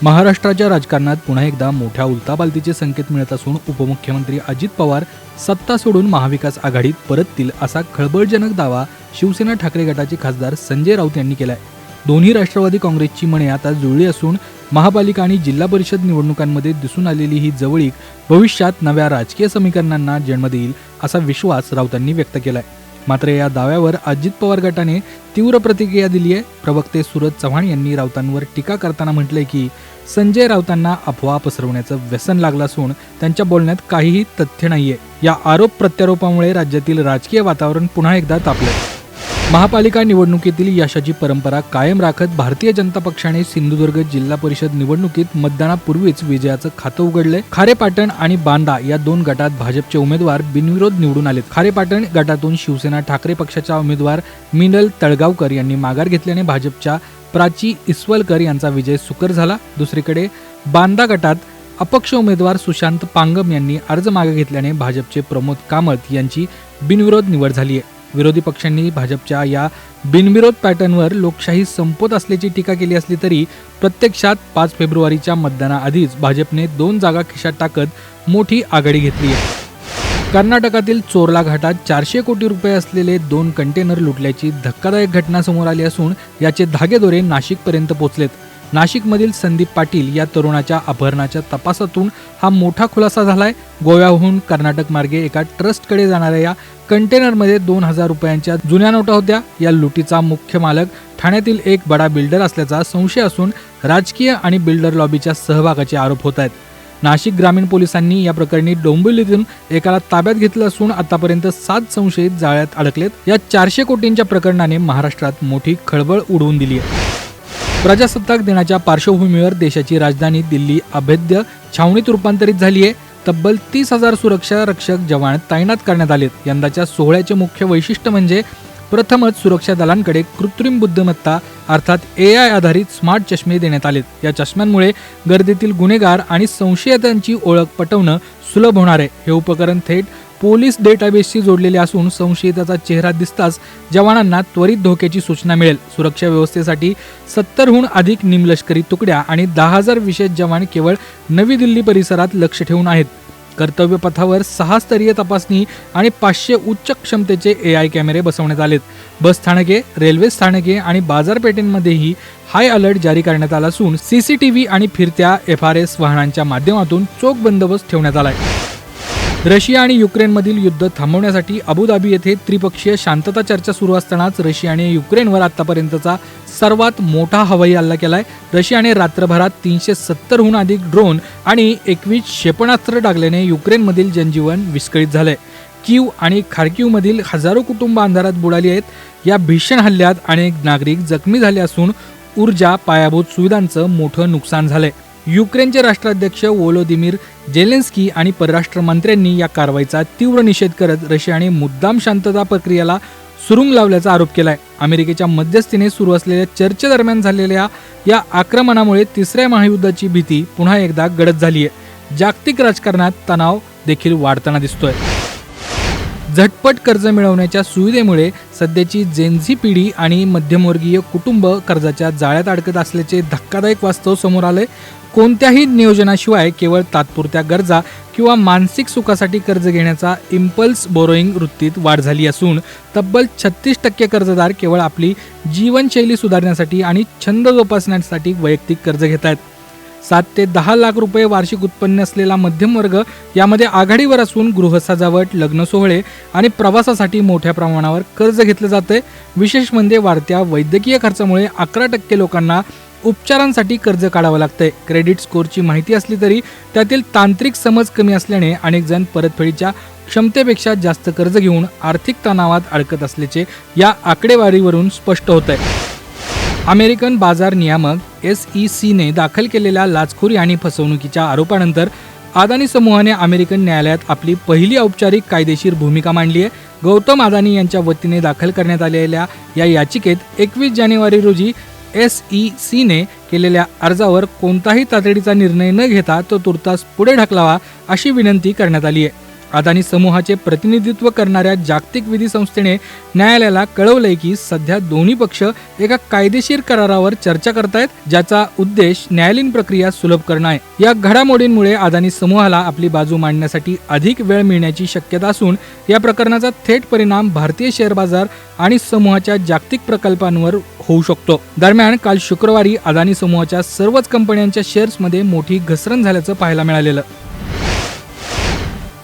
महाराष्ट्राच्या राजकारणात पुन्हा एकदा मोठ्या उलथापालथीचे संकेत मिळत असून उपमुख्यमंत्री अजित पवार सत्ता सोडून महाविकास आघाडीत परततील असा खळबळजनक दावा शिवसेना ठाकरे गटाचे खासदार संजय राऊत यांनी केलाय। दोन्ही राष्ट्रवादी काँग्रेसची मने आता जुळली असून महापालिका आणि जिल्हा परिषद निवडणुकांमध्ये दिसून आलेली ही जवळीक भविष्यात नव्या राजकीय समीकरणांना जन्म देईल असा विश्वास राऊतांनी व्यक्त केलाय। मात्र या दाव्यावर अजित पवार गटाने तीव्र प्रतिक्रिया दिली आहे। प्रवक्ते सूरज चव्हाण यांनी राऊतांवर टीका करताना म्हटलंय की संजय राऊतांना अफवा पसरवण्याचं व्यसन लागलं असून त्यांच्या बोलण्यात काहीही तथ्य नाहीये। या आरोप प्रत्यारोपामुळे राज्यातील राजकीय वातावरण पुन्हा एकदा तापलंय। महापालिका निवडणुकीतील यशाची परंपरा कायम राखत भारतीय जनता पक्षाने सिंधुदुर्ग जिल्हा परिषद निवडणुकीत मतदानापूर्वीच विजयाचं खातं उघडलंय। खारेपाटण आणि बांदा या दोन गटात भाजपचे उमेदवार बिनविरोध निवडून आलेत। खारेपाटण गटातून शिवसेना ठाकरे पक्षाच्या उमेदवार मिनल तळगावकर यांनी माघार घेतल्याने भाजपच्या प्राची इस्वलकर यांचा विजय सुकर झाला। दुसरीकडे बांदा गटात अपक्ष उमेदवार सुशांत पांगम यांनी अर्ज मागे घेतल्याने भाजपचे प्रमोद कामत यांची बिनविरोध निवड झाली आहे। विरोधी पक्षांनी भाजपच्या या बिनविरोध पॅटर्नवर लोकशाही संपत असल्याची टीका केली असली तरी प्रत्यक्षात 5 फेब्रुवारीच्या मतदानाआधीच भाजपने 2 जागा खिशात टाकत मोठी आघाडी घेतली आहे। कर्नाटकातील चोरला घाटात 400 कोटी रुपये असलेले 2 कंटेनर लुटल्याची धक्कादायक घटना समोर आली असून याचे धागेदोरे नाशिकपर्यंत पोहोचलेत। नाशिकमधील संदीप पाटील या तरुणाच्या अपहरणाच्या तपासातून हा मोठा खुलासा झालाय। गोव्याहून कर्नाटक मार्गे एका ट्रस्टकडे जाणाऱ्या या कंटेनरमध्ये 2000 रुपयांच्या जुन्या नोटा होत्या। या लुटीचा मुख्य मालक ठाण्यातील एक बडा बिल्डर असल्याचा संशय असून राजकीय आणि बिल्डर लॉबीच्या सहभागाचे आरोप होत आहेत। नाशिक ग्रामीण पोलिसांनी या प्रकरणी डोंबिवलीतून एकाला ताब्यात घेतलं असून आतापर्यंत 7 संशयित जाळ्यात अडकलेत। या 400 कोटींच्या प्रकरणाने महाराष्ट्रात मोठी खळबळ उडवून दिली आहे। प्रजासत्ताक दिनाच्या पार्श्वभूमीवर देशाची राजधानी दिल्ली अभेद्य छावणीत रूपांतरित झाली आहे। तब्बल 30,000 सुरक्षा रक्षक जवान तैनात करण्यात आलेत। यंदाच्या सोहळ्याचे मुख्य वैशिष्ट्य म्हणजे प्रथमच सुरक्षा दलांकडे कृत्रिम बुद्धिमत्ता अर्थात AI आधारित स्मार्ट चष्मे देण्यात आलेत। या चष्म्यांमुळे गर्दीतील गुन्हेगार आणि संशयितांची ओळख पटवणं सुलभ होणार आहे। हे उपकरण थेट पोलीस डेटाबेसशी जोडलेले असून संशयिताचा चेहरा दिसताच जवानांना त्वरित धोक्याची सूचना मिळेल। सुरक्षा व्यवस्थेसाठी 70हून अधिक निमलष्करी तुकड्या आणि 10,000 विशेष जवान केवळ नवी दिल्ली परिसरात लक्ष ठेवून आहेत। कर्तव्य पथावर 6 स्तरीय तपासणी आणि 500 उच्च क्षमतेचे AI कॅमेरे बसवण्यात आलेत। बस स्थानके, रेल्वे स्थानके आणि बाजारपेठेंमध्येही हाय अलर्ट जारी करण्यात आला असून CCTV आणि फिरत्या FRS वाहनांच्या माध्यमातून चोख बंदोबस्त ठेवण्यात आलाय। रशिया आणि युक्रेनमधील युद्ध थांबवण्यासाठी अबुधाबी येथे त्रिपक्षीय शांतता चर्चा सुरू असतानाच रशियाने युक्रेनवर आतापर्यंतचा सर्वात मोठा हवाई हल्ला केलाय। रशियाने रात्रभरात 370हून अधिक ड्रोन आणि 21 क्षेपणास्त्र टाकल्याने युक्रेनमधील जनजीवन विस्कळीत झालंय। कीव आणि खार्किव्हमधील हजारो कुटुंब अंधारात बुडाली आहेत। या भीषण हल्ल्यात अनेक नागरिक जखमी झाले असून ऊर्जा पायाभूत सुविधांचं मोठं नुकसान झालंय। युक्रेनचे राष्ट्राध्यक्ष वोलोदिमीर जेलेन्स्की आणि परराष्ट्र मंत्र्यांनी या कारवाईचा तीव्र निषेध करत रशियाने मुद्दाम शांतता प्रक्रियेला सुरुंग लावल्याचा आरोप केलाय। अमेरिकेच्या मध्यस्थीने सुरू असलेल्या चर्चेदरम्यान झालेल्या या आक्रमणामुळे तिसऱ्या महायुद्धाची भीती पुन्हा एकदा गडद झाली आहे। जागतिक राजकारणात तणाव देखील वाढताना दिसतोय। झटपट कर्ज मिळवण्याच्या सुविधेमुळे सध्याची जेनझी पिढी आणि मध्यमवर्गीय कुटुंब कर्जाच्या जाळ्यात अडकत असल्याचे धक्कादायक वास्तव समोर आलंय। कोणत्याही नियोजनाशिवाय केवळ तात्पुरत्या गरजा किंवा मानसिक सुखासाठी कर्ज घेण्याचा इम्पल्स बोरोईंग वृत्तीत वाढ झाली असून तब्बल 36% कर्जदार केवळ आपली जीवनशैली सुधारण्यासाठी आणि छंद जोपासण्यासाठी वैयक्तिक कर्ज घेत आहेत। 7 ते 10 लाख रुपये वार्षिक उत्पन्न असलेला मध्यम वर्ग यामध्ये आघाडीवर असून गृहसजावट, लग्न सोहळे आणि प्रवासासाठी मोठ्या प्रमाणावर कर्ज घेतलं जाते। विशेष म्हणजे वाढत्या वैद्यकीय खर्चामुळे 11% लोकांना उपचारांसाठी कर्ज काढावं लागतंय। क्रेडिट स्कोअरची माहिती असली तरी त्यातील तांत्रिक समज कमी असल्याने अनेक जण परतफेडीच्या क्षमतेपेक्षा जास्त कर्ज घेऊन आर्थिक तणावात अडकत असल्याचे या आकडेवारीवरून स्पष्ट होत आहे। अमेरिकन बाजार नियामक SEC ने दाखल केलेल्या लाचखोरी आणि फसवणुकीच्या आरोपानंतर अदानी समूहाने अमेरिकन न्यायालयात आपली पहिली औपचारिक कायदेशीर भूमिका मांडली आहे। गौतम अदानी यांच्या वतीने दाखल करण्यात आलेल्या या याचिकेत 21 जानेवारी रोजी SEC ने केलेल्या अर्जावर कोणताही तातडीचा निर्णय न घेता तो तुर्तास पुढे ढकलावा अशी विनंती करण्यात आली आहे। अदानी समूहाचे प्रतिनिधित्व करणाऱ्या जागतिक विधी संस्थेने न्यायालयाला कळवलंय की सध्या दोन्ही पक्ष एका कायदेशीर करारावर चर्चा करतायत, ज्याचा उद्देश न्यायालयीन प्रक्रिया सुलभ करणं आहे. या घडामोडींमुळे अदानी समूहाला आपली बाजू मांडण्यासाठी अधिक वेळ मिळण्याची शक्यता असून या प्रकरणाचा थेट परिणाम भारतीय शेअर बाजार आणि समूहाच्या जागतिक प्रकल्पांवर होऊ शकतो. दरम्यान काल शुक्रवारी अदानी समूहाच्या सर्वच कंपन्यांच्या शेअर्समध्ये मोठी घसरण झाल्याचं पाहायला मिळालेलं.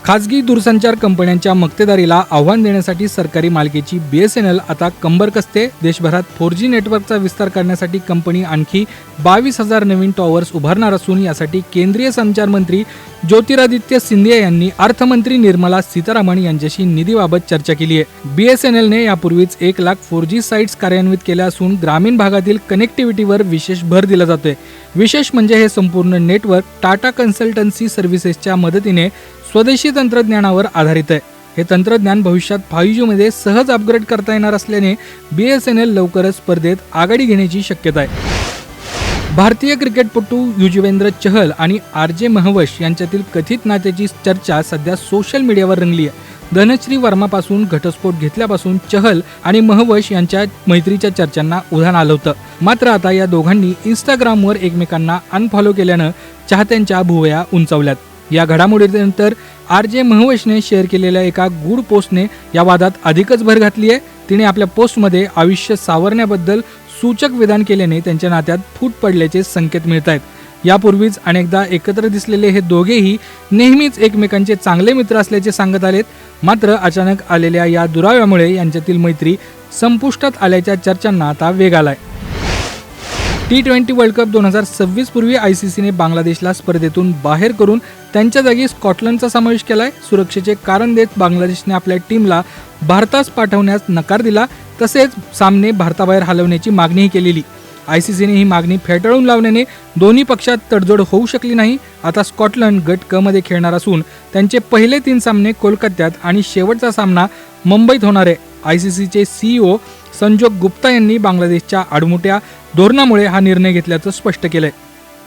खासगी दूरसंचार कंपन्यांच्या मक्तेदारीला आव्हान देण्यासाठी सरकारी मालकीची BSNL आता कंबर कसते. देशभरात 4G नेटवर्कचा विस्तार करण्यासाठी कंपनी आणखी 22,000 नवीन टॉवर्स उभारणार असून यासाठी केंद्रीय संचार मंत्री ज्योतिरादित्य सिंधिया यांनी अर्थमंत्री निर्मला सीतारामन यांच्याशी निधीबाबत चर्चा केली आहे. BSNLने यापूर्वीच 1 लाख 4G साइट्स कार्यान्वित केल्या असून ग्रामीण भागातील कनेक्टिव्हिटीवर विशेष भर दिला जातोय. विशेष म्हणजे हे संपूर्ण नेटवर्क टाटा कन्सल्टन्सी सर्व्हिसेसच्या मदतीने स्वदेशी तंत्रज्ञानावर आधारित आहे. हे तंत्रज्ञान भविष्यात 5G मध्ये सहज अपग्रेड करता येणार असल्याने BSNL लवकरच स्पर्धेत आघाडी घेण्याची शक्यता आहे. भारतीय क्रिकेटपटू युजवेंद्र चहल आणि RJ महवश यांच्यातील कथित नात्याची चर्चा सध्या सोशल मीडियावर रंगली आहे. धनश्री वर्मापासून घटस्फोट घेतल्यापासून चहल आणि महवश यांच्या मैत्रीच्या चर्चांना उधाण आलं होतं. मात्र आता या दोघांनी इंस्टाग्रामवर एकमेकांना अनफॉलो केल्यानं चाहत्यांच्या भुवया उंचावल्यात. या घडामोडीनंतर RJ महवशने शेअर केलेल्या एका गूढ पोस्टने या वादात अधिकच भर घातली आहे. तिने आपल्या पोस्टमध्ये आयुष्य सावरण्याबद्दल सूचक विधान केल्याने त्यांच्या नात्यात फूट पडल्याचे संकेत मिळत आहेत. यापूर्वीच अनेकदा एकत्र दिसलेले हे दोघेही नेहमीच एकमेकांचे चांगले मित्र असल्याचे सांगत आलेत. मात्र अचानक आलेल्या या दुराव्यामुळे यांच्यातील मैत्री संपुष्टात आल्याच्या चर्चांना आता वेग आलाय. T20 वर्ल्ड कप 2026 पूर्वी ICCने बांगलादेशला स्पर्धेतून बाहेर करून त्यांच्या जागी स्कॉटलंडचा समावेश केलाय. सुरक्षेचे कारण देत बांगलादेशने आपल्या टीमला भारतास पाठवण्यास नकार दिला. तसेच सामने भारताबाहेर हलवण्याची मागणीही केलेली. ICCने ही मागणी फेटाळून लावल्याने दोन्ही पक्षात तडजोड होऊ शकली नाही. आता स्कॉटलंड गट क मध्ये खेळणार असून त्यांचे पहिले 3 सामने कोलकात्यात आणि शेवटचा सामना मुंबईत होणार आहे. ICCचे CEO संजोग गुप्ता यांनी बांगलादेशच्या आडमुठ्या धोरणामुळे हा निर्णय घेतल्याचं स्पष्ट केलंय.